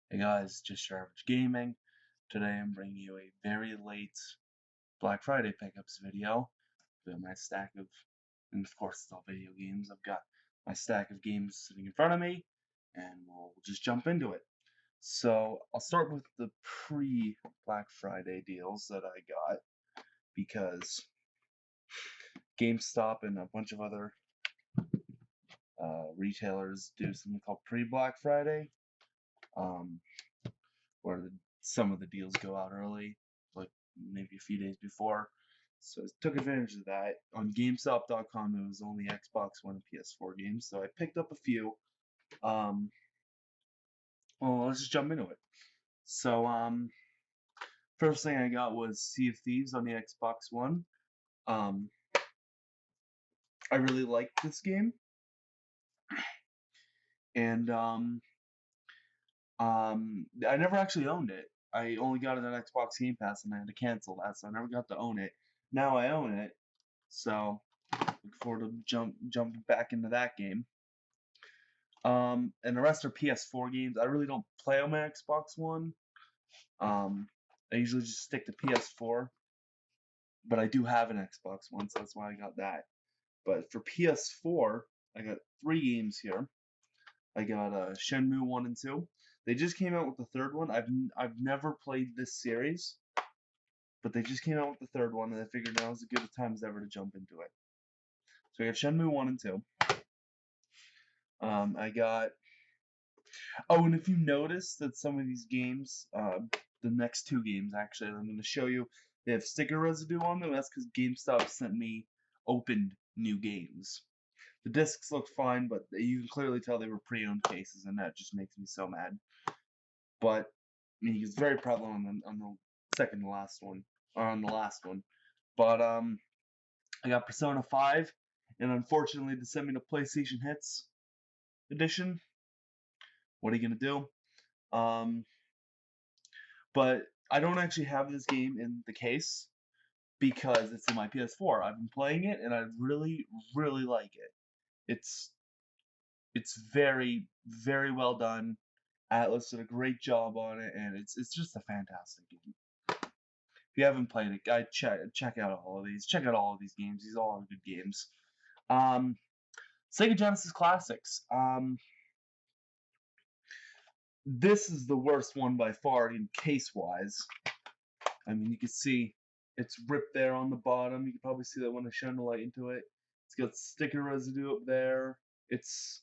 Hey guys, just your average gaming. Today I'm bringing you a very late Black Friday pickups video. I've got my stack of, and of course it's all video games. I've got my stack of games sitting in front of me, and we'll just jump into it. So I'll start with the pre-Black Friday deals that I got because GameStop and a bunch of other retailers do something called pre-Black Friday. Um, where some of the deals go out early, like maybe a few days before. So I took advantage of that. On GameStop.com, it was only Xbox One and PS4 games, so I picked up a few. Um, well, let's just jump into it. So, first thing I got was Sea of Thieves on the Xbox One. Um, I really liked this game, and I never actually owned it. I only got it on Xbox Game Pass, and I had to cancel that, so I never got to own it. Now I own it, so look forward to jumping back into that game. And the rest are PS4 games. I really don't play on my Xbox One. I usually just stick to PS4, but I do have an Xbox One, so that's why I got that. But for PS4, I got 3 games here. I got Shenmue 1 and 2. They just came out with the third one. I've never played this series, but they just came out with the third one, and I figured now is as good a time as ever to jump into it. So I got Shenmue 1 and 2. I got. Oh, and if you notice that some of these games, the next 2 games actually, I'm going to show you, they have sticker residue on them. That's because GameStop sent me opened new games. The discs look fine, but you can clearly tell they were pre-owned cases, and that just makes me so mad. But I mean, he's very prevalent on the second to last one, or on the last one. But I got Persona 5, and unfortunately, they sent me the PlayStation Hits edition. What are you gonna do? Um, but I don't actually have this game in the case because it's in my PS4. I've been playing it, and I really, really like it. It's it's very, very well done. Atlas did a great job on it, and it's just a fantastic game. If you haven't played it, guys, check out all of these. Check out all of these games. These all are good games. Um, Sega Genesis Classics. This is the worst one by far in case wise. I mean, you can see it's ripped there on the bottom. You can probably see that when I shine the light into it. It's got sticker residue up there. This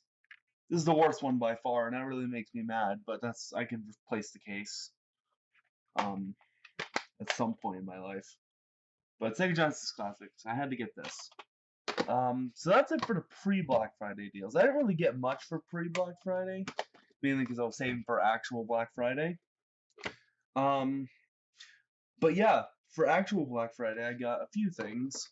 is the worst one by far, and that really makes me mad. But I can replace the case um, at some point in my life. But Sega Genesis Classics, I had to get this. So that's it for the pre-Black Friday deals. I didn't really get much for pre-Black Friday, mainly because I was saving for actual Black Friday. Um, but yeah, for actual Black Friday, I got a few things.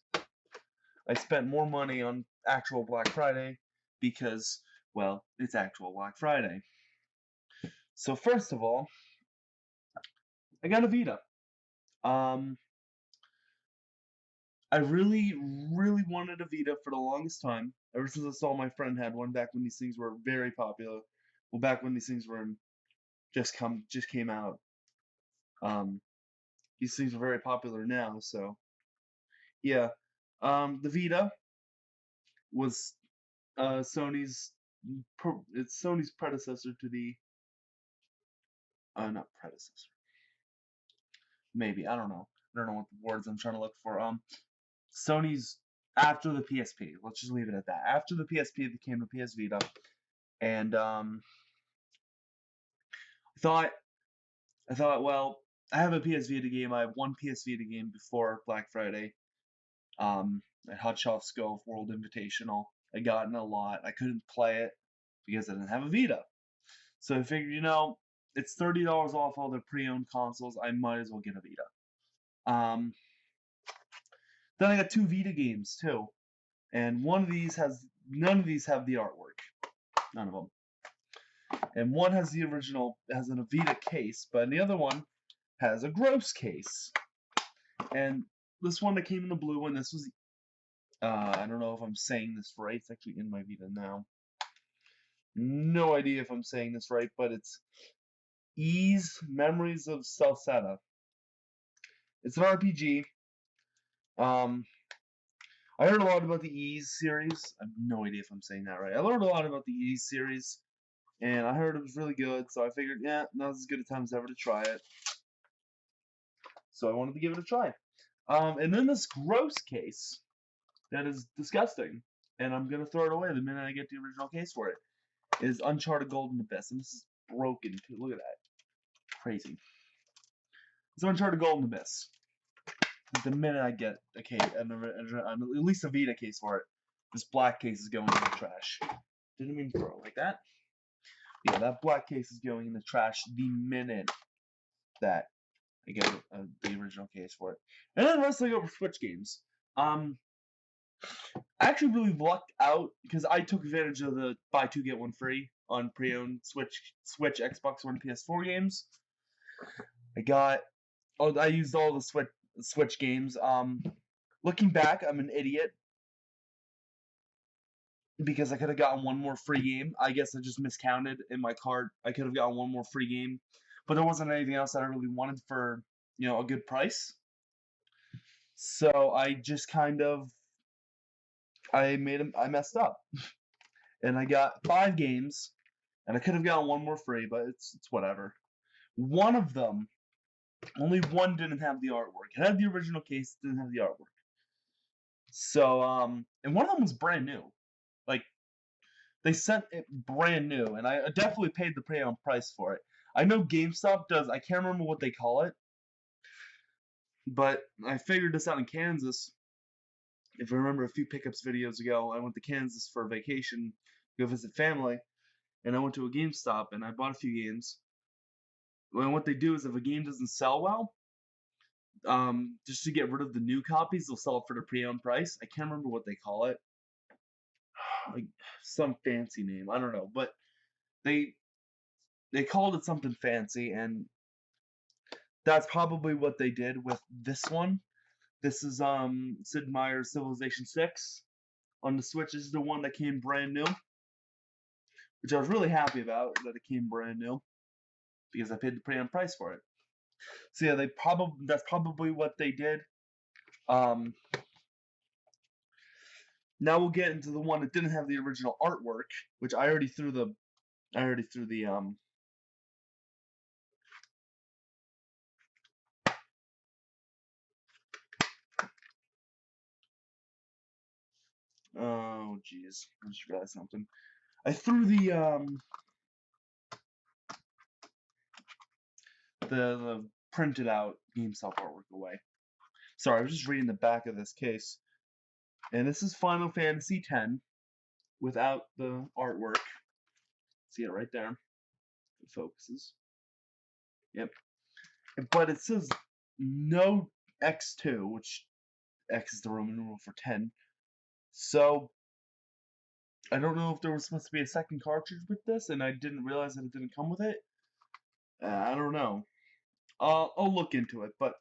I spent more money on actual Black Friday because, well, it's actual Black Friday. So first of all, I got a Vita. Um, I really, really wanted a Vita for the longest time. Ever since I saw my friend had one back when these things were very popular. Well, back when these things were just came out. Um, these things are very popular now, so yeah. The Vita was Sony's it's Sony's predecessor to the not predecessor. Maybe I don't know. I don't know what the words I'm trying to look for. Sony's after the PSP. Let's just leave it at that. After the PSP, it came the PS Vita, and thought I thought, well, I have a PS Vita game. I have one PS Vita game before Black Friday. At Hot Shots Golf World Invitational. I got in a lot. I couldn't play it because I didn't have a Vita. So I figured, it's $30 off all the pre-owned consoles. I might as well get a Vita. Then I got 2 Vita games too, and none of these have the artwork. None of them. And one has the original, has an Vita case, but the other one has a gross case. And this one that came in the blue one, this was I don't know if I'm saying this right. It's actually in my Vita now. No idea if I'm saying this right, but it's Ys Memories of Celceta. It's an RPG. Um, I heard a lot about the Ys series. I have no idea if I'm saying that right. I learned a lot about the Ys series, and I heard it was really good, so I figured, yeah, now's as good a time as ever to try it. So I wanted to give it a try. And then this gross case that is disgusting, and I'm gonna throw it away the minute I get the original case for it, is Uncharted Golden Abyss, and this is broken too. Look at that, crazy. It's Uncharted Golden Abyss. The minute I get a case, at least a Vita case for it, this black case is going in the trash. Didn't mean to throw it like that. Yeah, that black case is going in the trash the minute that I get the original case for it. And then let's go for Switch games. I actually really lucked out because I took advantage of the buy two get one free on pre-owned Switch, Xbox One, PS4 games. I used all the Switch games. Looking back, I'm an idiot because I could have gotten one more free game. I guess I just miscounted in my cart. I could have gotten one more free game, but there wasn't anything else that I really wanted for a good price. So I just kind of I messed up, and I got 5 games, and I could have gotten one more free, but it's whatever. One of them, only one didn't have the artwork. It had the original case, didn't have the artwork. So and one of them was brand new. Like, they sent it brand new, and I definitely paid the pre-owned price for it. I know GameStop does. I can't remember what they call it, but I figured this out in Kansas. If I remember a few pickups videos ago, I went to Kansas for a vacation, go visit family, and I went to a GameStop and I bought a few games. And what they do is if a game doesn't sell well, just to get rid of the new copies, they'll sell it for the pre-owned price. I can't remember what they call it, like some fancy name. I don't know, but they called it something fancy, and that's probably what they did with this one. This is Sid Meier's Civilization 6 on the Switch. This is the one that came brand new, which I was really happy about that it came brand new because I paid the pre-owned price for it. So yeah, that's probably what they did. Now we'll get into the one that didn't have the original artwork, which I already threw the oh jeez, I just realized something. I threw the printed out GameStop artwork away. Sorry, I was just reading the back of this case. And this is Final Fantasy X without the artwork. See it right there. It focuses. Yep. But it says no X2, which X is the Roman numeral for 10. So I don't know if there was supposed to be a second cartridge with this, and I didn't realize that it didn't come with it. I don't know. I'll look into it. But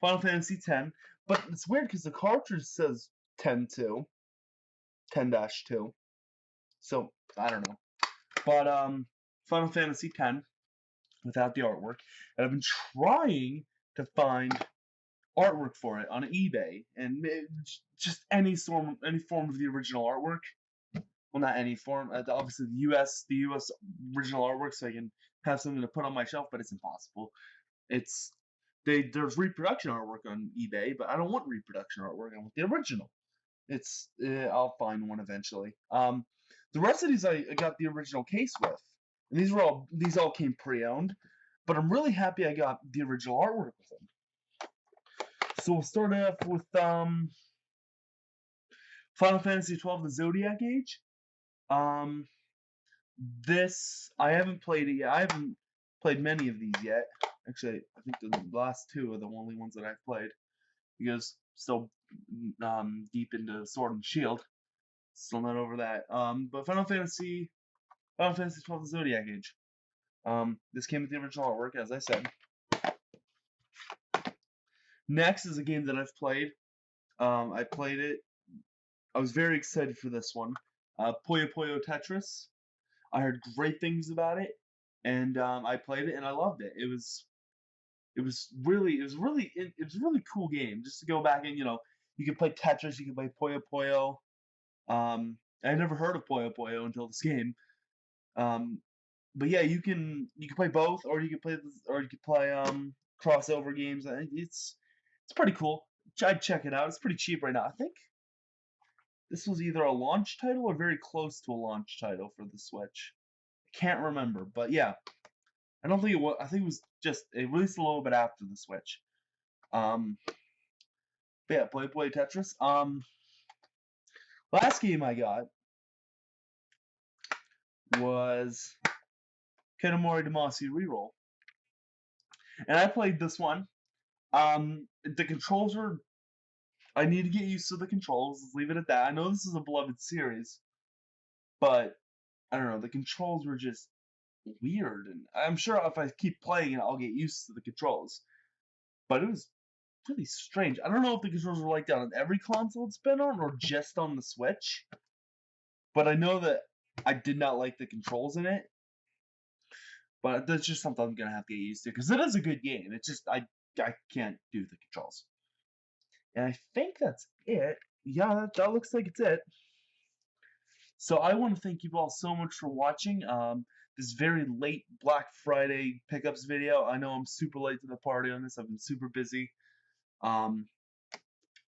Final Fantasy X. But it's weird because the cartridge says 10-2. 10-2. So I don't know. But Final Fantasy X without the artwork, and I've been trying to find artwork for it on eBay, and just any form of the original artwork. Well, not any form. Obviously, the US original artwork, so I can have something to put on my shelf, but it's impossible. There's reproduction artwork on eBay, but I don't want reproduction artwork. I want the original. I'll find one eventually. The rest of these I got the original case with, and these all came pre-owned, but I'm really happy I got the original artwork with them. So we'll start off with Final Fantasy XII: The Zodiac Age. This I haven't played it yet. I haven't played many of these yet. Actually, I think the last 2 are the only ones that I've played because still deep into Sword and Shield. Still not over that. But Final Fantasy XII: The Zodiac Age. This came with the original artwork, as I said. Next is a game that I've played. I played it. I was very excited for this one. Puyo Puyo Tetris. I heard great things about it, and I played it and I loved it. It was really cool game. Just to go back and you can play Tetris, you can play Puyo Puyo. I never heard of Puyo Puyo until this game. Um, but yeah, you can play both, or you can play crossover games. I think it's pretty cool. I'd check it out. It's pretty cheap right now. I think this was either a launch title or very close to a launch title for the Switch. I can't remember, but yeah, I don't think it was. I think it was just it released a little bit after the Switch. Um, but yeah, play Tetris. Last game I got was Katamari Damacy Reroll, and I played this one. The controls are. I need to get used to the controls. Let's leave it at that. I know this is a beloved series, but I don't know. The controls were just weird, and I'm sure if I keep playing it, I'll get used to the controls. But it was really strange. I don't know if the controls were like that on every console it's been on or just on the Switch. But I know that I did not like the controls in it. But that's just something I'm gonna have to get used to because it is a good game. It's just I can't do the controls. And I think that's it. Yeah, that looks like it's it. So I want to thank you all so much for watching this very late Black Friday pickups video. I know I'm super late to the party on this. I've been super busy. Um,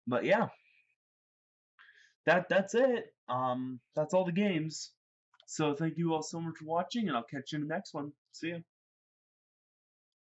but yeah, that's it. That's all the games. So thank you all so much for watching, and I'll catch you in the next one. See ya.